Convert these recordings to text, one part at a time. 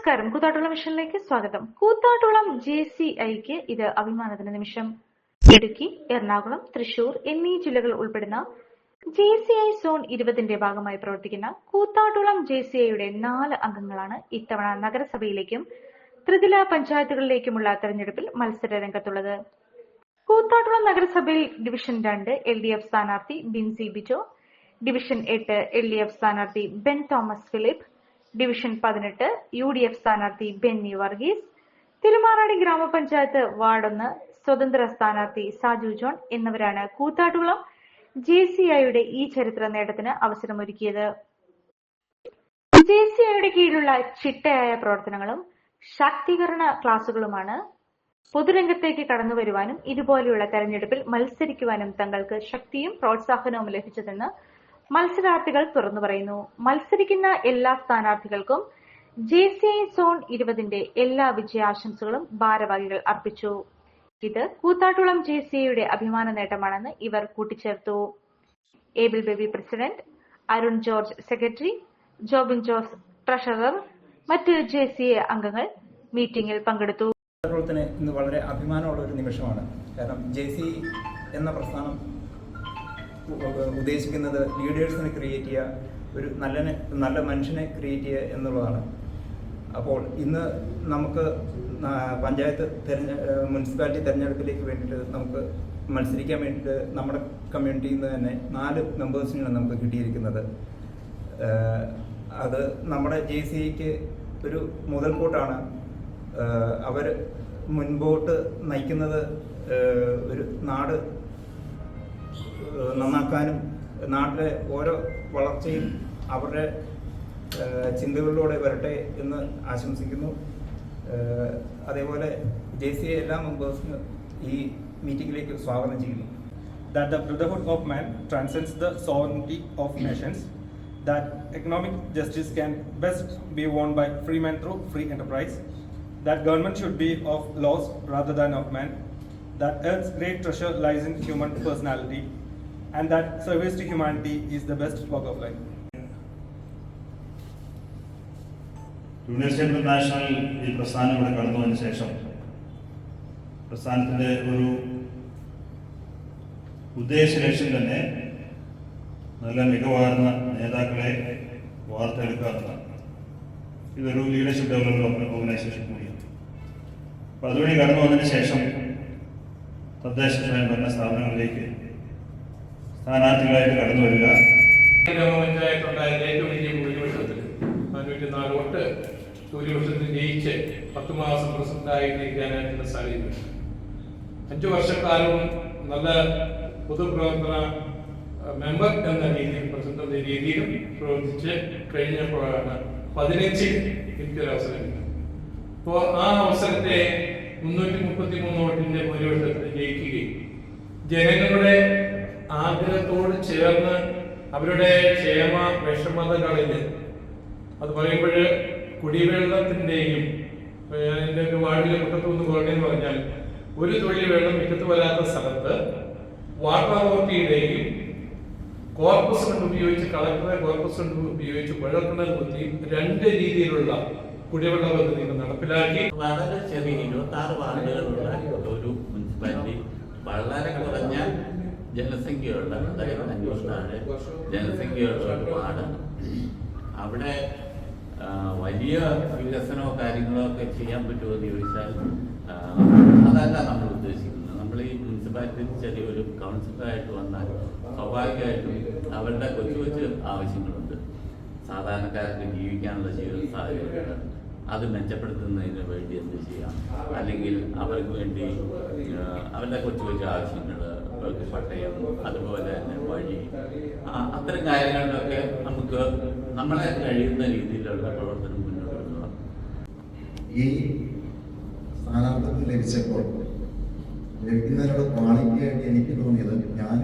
നമസ്കാരം. കൂത്താട്ടുളം മിഷനിലേക്ക് സ്വാഗതം. കൂത്താട്ടുളം JCIക്ക് ഇത് അഭിമാനത്തിന്റെ നിമിഷം. ഇടുക്കി, എറണാകുളം, തൃശൂർ എന്നീ ജില്ലകൾ ഉൾപ്പെടുന്ന JCI സോൺ 20ന്റെ ഭാഗമായി പ്രവർത്തിക്കുന്ന കൂത്താട്ടുളം JCIയുടെ 4 അംഗങ്ങളാണ് ഇത്തവണ നഗരസഭയിലേക്കും ത്രിതല പഞ്ചായത്തുകളിലേക്കുമുള്ള തെരഞ്ഞെടുപ്പിൽ മത്സര രംഗത്തുള്ളത്. കൂത്താട്ടുളം നഗരസഭയിൽ ഡിവിഷൻ 2 LDF സ്ഥാനാർത്ഥി ബിൻസി ബിജോ, ഡിവിഷൻ 8 LDF സ്ഥാനാർത്ഥി Ben Thomas Philip, division 18 UDF സ്ഥാനാർത്ഥി ബെന്നി വർഗീസ്, തിരുമാറാടി ഗ്രാമപഞ്ചായത്ത് വാർഡ് 1 സ്വതന്ത്ര സ്ഥാനാർത്ഥി സാജു ജോൺ എന്നിവരാണ് കൂത്താട്ടുളം JCIയുടെ ഈ ചരിത്ര നേട്ടത്തിന് അവസരമൊരുക്കിയത്. JCIയുടെ കീഴിലുള്ള ചിട്ടയായ പ്രവർത്തനങ്ങളും ശാക്തീകരണ ക്ലാസുകളുമാണ് പൊതുരംഗത്തേക്ക് കടന്നുവരുവാനും ഇതുപോലെയുള്ള തെരഞ്ഞെടുപ്പിൽ മത്സരിക്കുവാനും തങ്ങൾക്ക് ശക്തിയും പ്രോത്സാഹനവും ലഭിച്ചതെന്ന് മത്സരാർത്ഥികൾ തുറന്നു പറയുന്നു. മത്സരിക്കുന്ന എല്ലാ സ്ഥാനാർത്ഥികൾക്കും JCI സോൺ 20ന്റെ എല്ലാ വിജയാശംസകളും ഭാരവാഹികൾ അർപ്പിച്ചു. ഇത് കൂത്താട്ടുളം JCIയുടെ അഭിമാന നേട്ടമാണെന്ന് ഇവർ കൂട്ടിച്ചേർത്തു. Able baby president, Arun George secretary, Jobin Jose treasurer, മറ്റ് JCI അംഗങ്ങൾ മീറ്റിംഗിൽ പങ്കെടുത്തു. ഇന്ന് വളരെ അഭിമാനമുള്ള ഒരു നിമിഷമാണ്. കാരണം JCI എന്ന പ്രസ്ഥാനം ഉദ്ദേശിക്കുന്നത് ലീഡേഴ്സിനെ ക്രിയേറ്റ് ചെയ്യുക, ഒരു നല്ല മനുഷ്യനെ ക്രിയേറ്റ് ചെയ്യുക എന്നുള്ളതാണ്. അപ്പോൾ ഇന്ന് നമുക്ക് പഞ്ചായത്ത് മുനിസിപ്പാലിറ്റി തെരഞ്ഞെടുപ്പിലേക്ക് വേണ്ടിയിട്ട് നമുക്ക് മത്സരിക്കാൻ വേണ്ടിയിട്ട് നമ്മുടെ കമ്മ്യൂണിറ്റിയിൽ നിന്ന് തന്നെ 4 മെമ്പേഴ്സിനാണ് നമുക്ക് കിട്ടിയിരിക്കുന്നത്. അത് നമ്മുടെ JCIക്ക് ഒരു മുതൽക്കൂട്ടാണ്. അവർ മുൻപോട്ട് നയിക്കുന്നത് ഒരു നാട് നന്നാക്കാനും നാട്ടിലെ ഓരോ വളർച്ചയും അവരുടെ ചിന്തകളിലൂടെ വരട്ടെ എന്ന് ആശംസിക്കുന്നു. അതേപോലെ JCI എല്ലാ മെമ്പേഴ്സിനും ഈ മീറ്റിംഗിലേക്ക് സ്വാഗതം ചെയ്യുന്നു. That the brotherhood of man transcends the sovereignty of nations, that economic justice can best be won by free men through free enterprise, that government should be of laws rather than of man, that Earth's great treasure lies in human personality, and that service to humanity is the best work of life. University international ഈ പ്രസ്ഥാനം ഇവിടെ കടന്നു വന്ന ശേഷം പ്രസ്ഥാനത്തിൻ്റെ ഒരു ഉദ്ദേശലക്ഷ്യം തന്നെ നല്ല മികവാർന്ന നേതാക്കളെ വാർത്തെടുക്കുക എന്നതാണ്. ഇതൊരു ലീഡർഷിപ്പ് ഡെവലപ്മെന്റ് ഓർഗനൈസേഷൻ കൂടിയാണ്. അപ്പോൾ അതുവഴി കടന്നു വന്നതിന് ശേഷം തദ്ദേശ സ്വയംഭരണ സ്ഥാപനങ്ങളിലേക്ക് സ്ഥാനാർത്ഥികളായിട്ട് കടന്നു വരിക. ഗ്രാമപഞ്ചായത്തുണ്ടായിരുന്ന ഏറ്റവും വലിയ ഭൂരിപക്ഷത്തിൽ 404 വോട്ട് ഭൂരിപക്ഷത്തിൽ ജയിച്ച് 10 മാസം പ്രസിഡന്റായിരിക്കാനായിട്ടുള്ള സാഹചര്യം. 5 വർഷക്കാലവും നല്ല പൊതുപ്രവർത്തന മെമ്പർ എന്ന രീതിയിൽ പ്രസിഡന്റ് എന്ന രീതിയിലും പ്രവർത്തിച്ച് കഴിഞ്ഞപ്പോഴാണ് 15 എനിക്കൊരവസരം കിട്ടുന്നത്. അപ്പോൾ ആ അവസരത്തെ 333 വോട്ടിന്റെ ഭൂരിപക്ഷത്തിൽ ജയിക്കുകയും ജനങ്ങളുടെ ആഗ്രഹത്തോട് ചേർന്ന് അവരുടെ ക്ഷേമ വിഷമതകളിൽ അത് പറയുമ്പോൾ കുടിവെള്ളത്തിൻ്റെയും എൻ്റെ ഒരു വാർഡിലെ മുറ്റത്തുനിന്ന് കുറഞ്ഞെന്ന് പറഞ്ഞാൽ ഒരു തുള്ളി വെള്ളം മുറ്റത്ത് വരാത്ത സ്ഥലത്ത് വാട്ടർ അതോറിറ്റിയുടെയും കോർപ്പസ് കൊണ്ട് ഉപയോഗിച്ച് കളക്ടറെ കോർപ്പസ് കൊണ്ട് ഉപയോഗിച്ച് കുഴൽക്കിണർ കുത്തി 2 രീതിയിലുള്ള കുടിവെള്ള പദ്ധതികൾ നടപ്പിലാക്കി. വളരെ ചെറിയ 26 വാർഡുകളുള്ള ഒരു മുനിസിപ്പാലിറ്റി, വളരെ കുറഞ്ഞ ജനസംഖ്യയുള്ള, അതായത് 500 താഴെ ജനസംഖ്യയുള്ള ഒരു വാർഡ്. അവിടെ വലിയ വികസനമോ കാര്യങ്ങളോ ഒക്കെ ചെയ്യാൻ പറ്റുമോ എന്ന് ചോദിച്ചാൽ അതല്ല നമ്മൾ ഉദ്ദേശിക്കുന്നത്. നമ്മൾ ഈ മുനിസിപ്പാലിറ്റിയിൽ ചെറിയൊരു കൗൺസിലറായിട്ട് വന്നാൽ സ്വാഭാവികമായിട്ടും അവരുടെ കൊച്ചു കൊച്ചു ആവശ്യങ്ങളുണ്ട്. സാധാരണക്കാർക്ക് ജീവിക്കാനുള്ള ജീവിത സാഹചര്യങ്ങൾ അത് മെച്ചപ്പെടുത്തുന്നതിന് വേണ്ടി എന്ത് ചെയ്യാം, അല്ലെങ്കിൽ അവർക്ക് വേണ്ടി അവരുടെ കൊച്ചു കൊച്ചു ആവശ്യങ്ങൾ, പട്ടയം, അതുപോലെ തന്നെ വഴി, അത്തരം കാര്യങ്ങളിലൊക്കെ നമുക്ക് നമ്മളെ കഴിയുന്ന രീതിയിലുള്ള പ്രവർത്തനം മുന്നോട്ട് കൊണ്ടുപോകാം. ഈ സ്ഥാനാർത്ഥിത്വം ലഭിച്ചപ്പോൾ ലഭിക്കുന്നതിനുള്ള ക്വാളിറ്റിയായിട്ട് എനിക്ക് തോന്നിയത്, ഞാൻ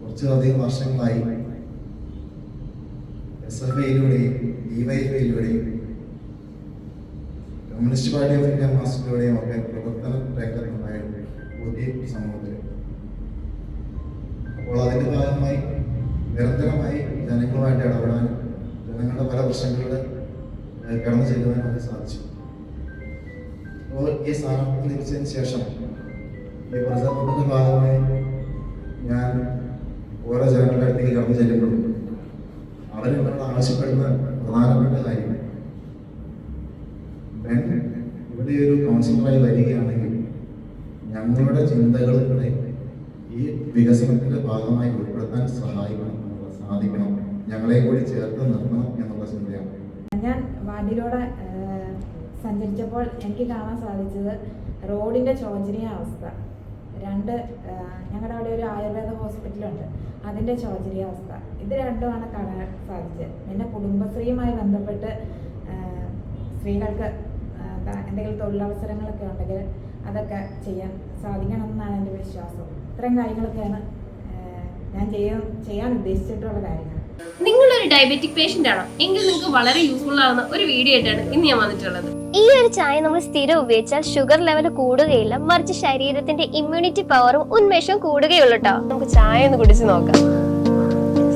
കുറച്ചധികം വർഷങ്ങളായി SFIയിലൂടെയും DYFIയിലൂടെയും കമ്മ്യൂണിസ്റ്റ് പാർട്ടി ഓഫ് ഇന്ത്യ മാർക്സിലൂടെയും ഒക്കെ പ്രവർത്തന രംഗത്തുണ്ടായിരുന്നു പുതിയ സമൂഹത്തിൽ. അപ്പോൾ അതിൻ്റെ ഭാഗമായി നിരന്തരമായി ജനങ്ങളുമായിട്ട് ഇടപെടാനും ജനങ്ങളുടെ പല പ്രശ്നങ്ങളുടെ കടന്നു ചെല്ലുവാൻ നമുക്ക് സാധിച്ചു. അപ്പോൾ ഈ സ്ഥാനത്ത് ലഭിച്ചതിന് ശേഷം ഈ പ്രചാരണത്തിൻ്റെ ഭാഗമായി ഞാൻ ഓരോ ജനങ്ങളുടെ അടുത്തേക്ക് കടന്നു ചെല്ലുമ്പോഴും അവരെന്നോട് ആവശ്യപ്പെടുന്ന പ്രധാനപ്പെട്ട കാര്യം, ഇവിടെ ഒരു കൗൺസിലറായി വരികയാണെങ്കിൽ ഞങ്ങളുടെ ചിന്തകളുടെ ഈ വികസനത്തിന്റെ ഭാഗമായി ഉൾപ്പെടുത്താൻ സാധിക്കണം, ഞങ്ങളെ കൂടി ചേർത്ത് നിർത്തണം എന്നുള്ള ചിന്തയാണ്. ഞാൻ വാർഡിലൂടെ സഞ്ചരിച്ചപ്പോൾ എനിക്ക് കാണാൻ സാധിച്ചത് റോഡിൻ്റെ ശോചനീയ അവസ്ഥ. ഞങ്ങളുടെ അവിടെ ഒരു ആയുർവേദ ഹോസ്പിറ്റലുണ്ട്, അതിൻ്റെ ശോചനീയ അവസ്ഥ. ഇത് രണ്ടുമാണ് കാണാൻ സാധിച്ചത്. പിന്നെ കുടുംബശ്രീയുമായി ബന്ധപ്പെട്ട് സ്ത്രീകൾക്ക് എന്തെങ്കിലും തൊഴിലവസരങ്ങളൊക്കെ ഉണ്ടെങ്കിൽ അതൊക്കെ ചെയ്യാൻ സാധിക്കണം എന്നാണ് എൻ്റെ വിശ്വാസം. ഇത്തരം കാര്യങ്ങളൊക്കെയാണ് ഞാൻ ചെയ്യാൻ ഉദ്ദേശിച്ചിട്ടുള്ള കാര്യങ്ങൾ. നിങ്ങളൊരു ഡയബറ്റിക് പേഷ്യന്റ് ആണോ എങ്കിൽ നിങ്ങൾക്ക് വളരെ യൂസ്ഫുൾ ആവുന്ന ഒരു വീഡിയോ ആയിട്ടാണ് ഇന്ന് ഞാൻ വന്നിട്ടുള്ളത്. ഈ ഒരു ചായ നമ്മൾ സ്ഥിരം ഉപയോഗിച്ചാൽ ഷുഗർ ലെവൽ കൂടുകയില്ല, മറിച്ച് ശരീരത്തിന്റെ ഇമ്മ്യൂണിറ്റി പവറും ഉന്മേഷവും കൂടുകയുള്ളൂ കേട്ടോ. നമുക്ക് ചായ ഒന്ന് കുടിച്ച് നോക്കാം.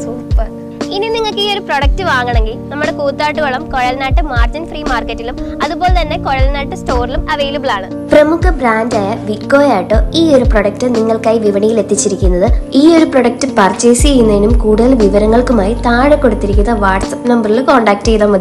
സൂപ്പർ. ഇനി നിങ്ങൾക്ക് ഈ ഒരു പ്രൊഡക്റ്റ് വാങ്ങണമെങ്കിൽ നമ്മുടെ കൂത്താട്ടുകുളം കുഴൽനാട്ട് മാർജിൻ ഫ്രീ മാർക്കറ്റിലും അതുപോലെ തന്നെ കുഴൽനാട്ട് സ്റ്റോറിലും അവൈലബിൾ ആണ്. പ്രമുഖ ബ്രാൻഡായ വിക്കോയാട്ടോ ഈ ഒരു പ്രൊഡക്റ്റ് നിങ്ങൾക്കായി വിപണിയിൽ എത്തിച്ചിരിക്കുന്നത്. ഈ ഒരു പ്രൊഡക്റ്റ് പർച്ചേസ് ചെയ്യുന്നതിനും കൂടുതൽ വിവരങ്ങൾക്കുമായി താഴെ കൊടുത്തിരിക്കുന്ന വാട്സ്ആപ്പ് നമ്പറിൽ കോൺടാക്ട് ചെയ്താൽ മതി.